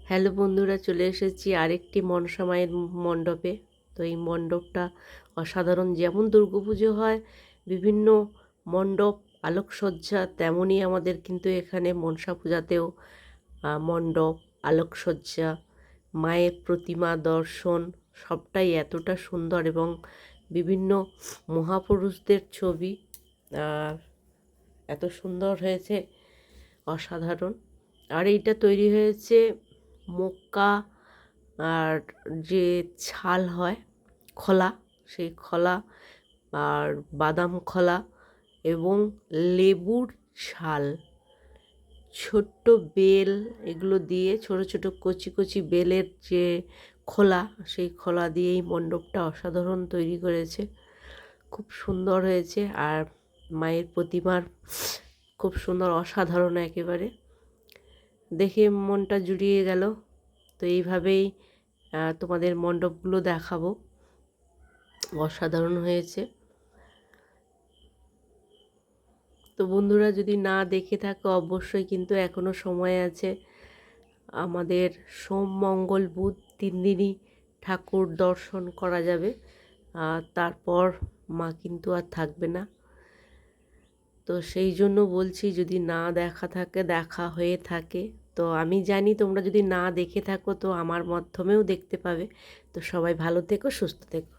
Hello বন্ধুরা, চলে এসেছি আরেকটি মনসা মায়ের মণ্ডপে। তো এই মণ্ডপটা অসাধারণ। যেমন দুর্গাপুজো হয় বিভিন্ন মণ্ডপ আলোকসজ্জা, তেমনই আমাদের কিন্তু এখানে মনসা পূজাতেও মণ্ডপ আলোকসজ্জা, মায়ের প্রতিমা দর্শন সবটাই এতটা সুন্দর এবং বিভিন্ন মহাপুরুষদের ছবি এত সুন্দর হয়েছে, অসাধারণ। আর এইটা তৈরি হয়েছে মক্কা আর যে ছাল হয় খোলা, সেই খোলা আর বাদাম খোলা এবং লেবুর ছাল, ছোট্ট বেল, এগুলো দিয়ে ছোট ছোট কচি কচি বেলের যে খোলা, সেই খোলা দিয়ে এই মণ্ডপটা অসাধারণ তৈরি করেছে। খুব সুন্দর হয়েছে। আর মায়ের প্রতিমার খুব সুন্দর, অসাধারণ একেবারে, দেখে মনটা জুড়িয়ে গেল। তো এইভাবেই তোমাদের মণ্ডপগুলো দেখাবো, অসাধারণ হয়েছে। তো বন্ধুরা, যদি না দেখে থাকো অবশ্যই কিন্তু এখনও সময় আছে। আমাদের সোম মঙ্গল বুধ 3 দিনই ঠাকুর দর্শন করা যাবে, তারপর মা কিন্তু আর থাকবে না। তো সেই জন্য বলছি, যদি না দেখা হয়ে থাকে, তো আমি জানি তোমরা যদি না দেখে থাকো তো আমার মাধ্যমেও দেখতে পাবে। তো সবাই ভালো থেকো, সুস্থ থেকো।